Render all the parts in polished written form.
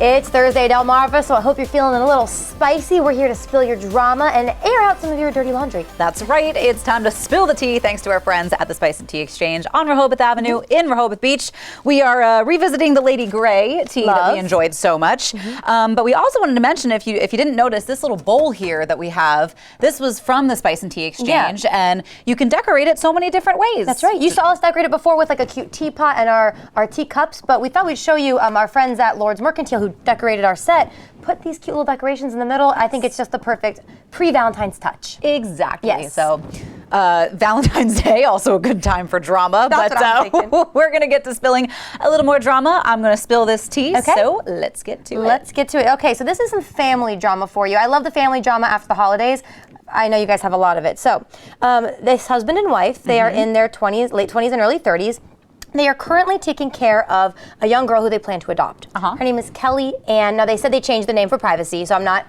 It's Thursday, Delmarva, so I hope you're feeling a little spicy. We're here to spill your drama and air out some of your dirty laundry. That's right. It's time to spill the tea thanks to our friends at the Spice and Tea Exchange on Rehoboth Avenue in Rehoboth Beach. We are revisiting the Lady Grey tea that we enjoyed so much. But we also wanted to mention, if you didn't notice, this little bowl here that we have, this was from the Spice and Tea Exchange, and you can decorate it so many different ways. That's right. You saw us decorate it before with like a cute teapot and our teacups, but we thought we'd show you our friends at Lord's Mercantile who decorated our set, put these cute little decorations in the middle. I think it's just the perfect pre-Valentine's touch. Exactly. Yes. So Valentine's Day, also a good time for drama. That's what I'm thinking. We're going to get to spilling a little more drama. I'm going to spill this tea, so let's get to it. Let's get to it. Okay, so this is some family drama for you. I love the family drama after the holidays. I know you guys have a lot of it. So this husband and wife, they are in their 20s, late 20s and early 30s. They are currently taking care of a young girl who they plan to adopt. Her name is Kelly Ann. Now they said they changed the name for privacy, so I'm not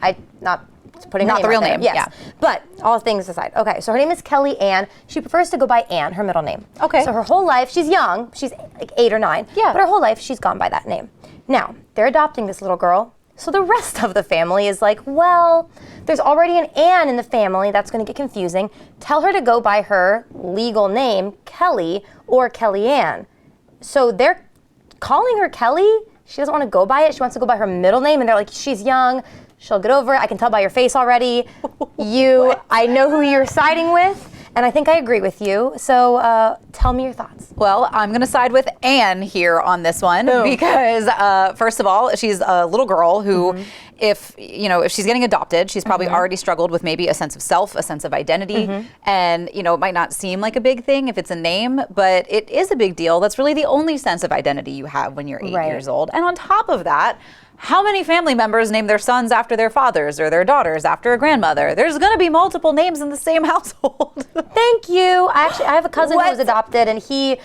putting her name the real out there. name. Yes. Yeah. But all things aside, okay. So her name is Kelly Ann. She prefers to go by Ann, her middle name. Okay. So her whole life, she's young. She's like 8 or 9. Yeah. But her whole life, she's gone by that name. Now they're adopting this little girl. So the rest of the family is like, well, there's already an Ann in the family. That's going to get confusing. Tell her to go by her legal name, Kelly or Kelly Ann. So they're calling her Kelly. She doesn't want to go by it. She wants to go by her middle name. And they're like, she's young. She'll get over it. I can tell by your face already. I know who you're siding with. And I think I agree with you. So tell me your thoughts. Well, I'm going to side with Anne here on this one because, first of all, she's a little girl who, if she's getting adopted, she's probably already struggled with maybe a sense of self, a sense of identity. And, it might not seem like a big thing if it's a name, but it is a big deal. That's really the only sense of identity you have when you're 8 years old. And on top of that, how many family members name their sons after their fathers or their daughters after a grandmother? There's going to be multiple names in the same household. Thank you. I have a cousin who was adopted, and it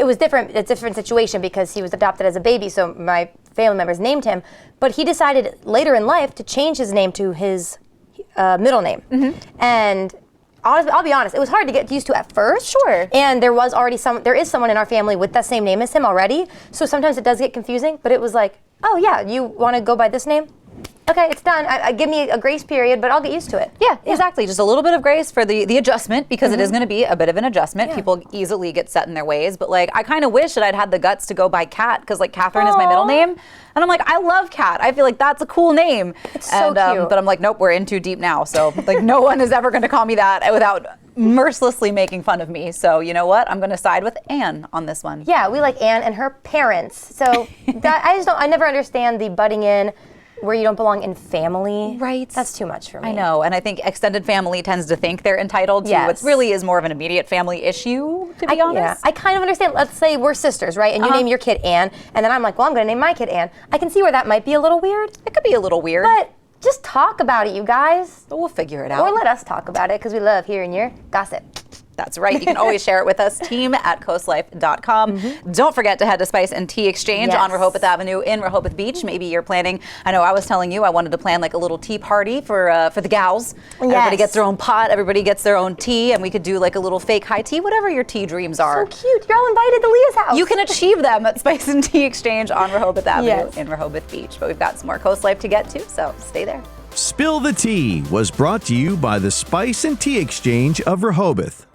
was different. It's a different situation because he was adopted as a baby, so my family members named him. But he decided later in life to change his name to his middle name. And I'll be honest, it was hard to get used to at first. Sure. And there is someone in our family with that same name as him already. So sometimes it does get confusing, but it was like, oh yeah, you want to go by this name? Okay, it's done. Give me a grace period, but I'll get used to it. Yeah, exactly. Just a little bit of grace for the adjustment, because it is going to be a bit of an adjustment. Yeah. People easily get set in their ways, but I kind of wish that I'd had the guts to go by Kat, because Catherine is my middle name, and I'm like, I love Kat. I feel like that's a cool name. It's so cute. But I'm like, nope, we're in too deep now. So no one is ever going to call me that without mercilessly making fun of me. So you know what? I'm going to side with Anne on this one. Yeah, we like Anne and her parents. So I never understand the butting in where you don't belong in family. Right. That's too much for me. I know, and I think extended family tends to think they're entitled to what really is more of an immediate family issue, to be honest. Yeah, I kind of understand. Let's say we're sisters, right? And you name your kid Anne, and then I'm like, well, I'm going to name my kid Anne. I can see where that might be a little weird. It could be a little weird. But just talk about it, you guys. But we'll figure it out. Or let us talk about it, because we love hearing your gossip. That's right. You can always share it with us, team@coastlife.com. Don't forget to head to Spice and Tea Exchange on Rehoboth Avenue in Rehoboth Beach. Maybe you're planning, I know I was telling you I wanted to plan a little tea party for the gals. Everybody gets their own pot, everybody gets their own tea, and we could do a little fake high tea, whatever your tea dreams are. So cute. You're all invited to Leah's house. You can achieve them at Spice and Tea Exchange on Rehoboth Avenue in Rehoboth Beach. But we've got some more Coast Life to get to, so stay there. Spill the Tea was brought to you by the Spice and Tea Exchange of Rehoboth.